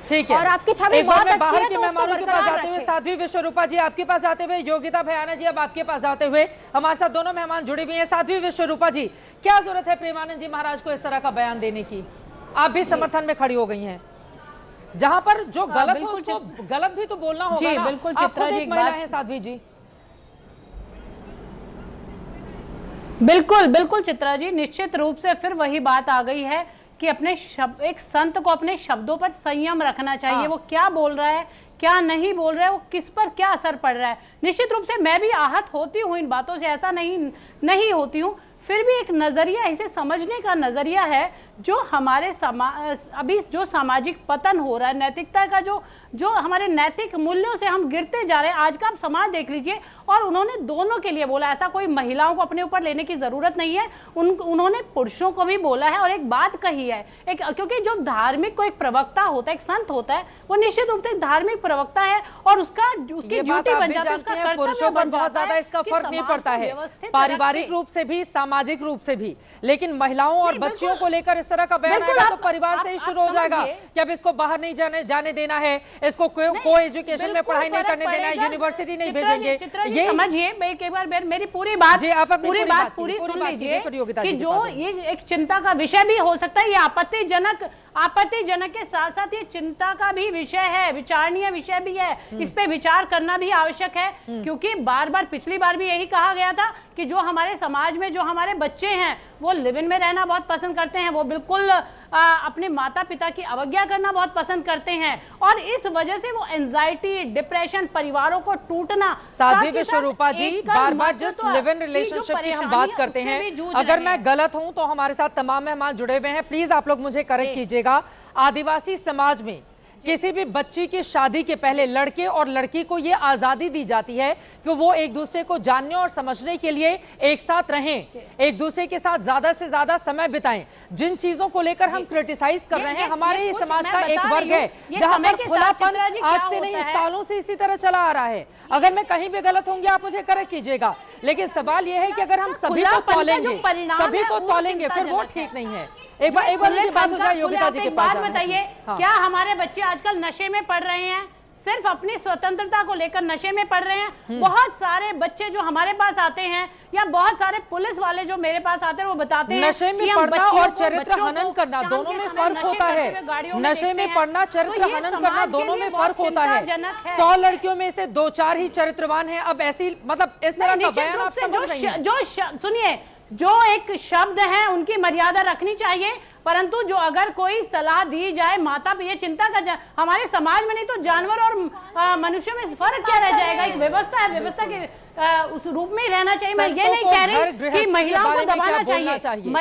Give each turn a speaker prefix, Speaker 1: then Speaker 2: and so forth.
Speaker 1: ठीक है।
Speaker 2: और आपकी छवि बहुत अच्छी
Speaker 1: बाहर
Speaker 2: है,
Speaker 1: के
Speaker 2: तो
Speaker 1: मेहमानों के पास आते हुए साध्वी विश्वरूपा जी आपके पास आते हुए, योगिता भयाना जी अब आपके पास आते हुए, हमारे साथ दोनों मेहमान जुड़े हुए हैं। साध्वी विश्वरूपा जी, क्या जरूरत है प्रेमानंद जी महाराज को इस तरह का बयान देने की? आप भी समर्थन में खड़ी हो गई हैं। जहां पर जो गलत हो उसको गलत भी तो बोलना होगा ना।
Speaker 3: बिल्कुल
Speaker 1: आप
Speaker 3: चित्रा
Speaker 1: खुद
Speaker 3: जी,
Speaker 1: एक महिला है साध्वी जी।
Speaker 3: बिल्कुल बिल्कुल चित्रा जी, निश्चित रूप से फिर वही बात आ गई है कि अपने एक संत को अपने शब्दों पर संयम रखना चाहिए। वो क्या बोल रहा है, क्या नहीं बोल रहा है, वो किस पर क्या असर पड़ रहा है। निश्चित रूप से मैं भी आहत होती हूँ इन बातों से, ऐसा नहीं होती हूँ, फिर भी एक नजरिया, इसे समझने का नजरिया है जो हमारे अभी जो सामाजिक पतन हो रहा है, नैतिकता का जो हमारे नैतिक मूल्यों से हम गिरते जा रहे हैं। आज का आप समाज देख लीजिए, और उन्होंने दोनों के लिए बोला, ऐसा कोई महिलाओं को अपने ऊपर लेने की जरूरत नहीं है, उन्होंने पुरुषों को भी बोला है और एक बात कही है। क्योंकि जो धार्मिक को एक प्रवक्ता होता है, एक संत होता है, वो निश्चित रूप से धार्मिक प्रवक्ता है और उसकी ड्यूटी बन जाती है, उसका
Speaker 1: पुरुषों पर बहुत ज्यादा इसका फर्क नहीं पड़ता है, पारिवारिक रूप से भी, सामाजिक रूप से भी। लेकिन महिलाओं और बच्चियों को लेकर इस तरह का बयान आएगा तो परिवार से ही शुरू हो जाएगा कि अब इसको बाहर नहीं जाने देना है, इसको को एजुकेशन में पढ़ाई नहीं करने देना है, यूनिवर्सिटी नहीं भेजेंगे।
Speaker 3: ये समझिए, एक बार मेरी पूरी बात पूरी सुन लीजिए कि जो ये एक चिंता का विषय भी हो सकता है, ये आपत्तिजनक के साथ साथ ये चिंता का भी विषय है, विचारणीय विषय भी है, इस पे विचार करना भी आवश्यक है। क्योंकि बार बार पिछली बार भी यही कहा गया था कि जो हमारे समाज में जो हमारे बच्चे हैं वो लिव इन में रहना बहुत पसंद करते हैं, वो बिल्कुल अपने माता पिता की अवज्ञा करना बहुत पसंद करते हैं, और इस वजह से वो एंजाइटी, डिप्रेशन, परिवारों को टूटना।
Speaker 1: साध्वी विश्वरूपा जी, बार बार जिस लिव इन रिलेशनशिप की हम बात करते हैं, अगर मैं गलत हूं तो हमारे साथ तमाम मेहमान जुड़े हुए हैं, प्लीज आप लोग मुझे करेक्ट कीजिएगा। आदिवासी समाज में किसी भी बच्ची की शादी के पहले लड़के और लड़की को यह आजादी दी जाती है कि वो एक दूसरे को जानने और समझने के लिए एक साथ रहें, एक दूसरे के साथ ज्यादा से ज्यादा समय बिताएं। जिन चीजों को लेकर हम क्रिटिसाइज कर रहे हैं, हमारे समाज का एक वर्ग है जहां पर खुलापन आज से नहीं, सालों से इसी तरह चला आ रहा है। अगर मैं कहीं भी गलत होंगी आप मुझे करेक्ट कीजिएगा, लेकिन सवाल यह है कि अगर हम सभी को तौलेंगे फिर वो ठीक नहीं है। एक बार मेरी बात हो जाए योगिता जी के पास।
Speaker 3: बताइए, क्या हमारे बच्चे आजकल नशे में पड़ रहे हैं? सिर्फ अपनी स्वतंत्रता को लेकर नशे में पड़ रहे हैं? बहुत सारे बच्चे जो हमारे पास आते हैं, या बहुत सारे पुलिस वाले जो मेरे पास आते हैं, वो बताते हैं
Speaker 1: नशे में पढ़ना और चरित्र हनन करना दोनों में फर्क होता है। नशे में पढ़ना, चरित्र हनन करना दोनों में फर्क होता है। 100 लड़कियों में से 2-4 ही चरित्रवान हैं। अब ऐसी मतलब इस तरह का बयान आप समझ रही हैं?
Speaker 3: जो सुनिए, जो एक शब्द है उनकी मर्यादा रखनी चाहिए, परंतु जो अगर कोई सलाह दी जाए माता पिता, चिंता का हमारे समाज में नहीं तो जानवर और मनुष्य में फर्क क्या रह जाएगा? एक व्यवस्था है, व्यवस्था के उस रूप में ही रहना चाहिए। मैं ये नहीं कह रही कि महिलाओं को दबाना चाहिए।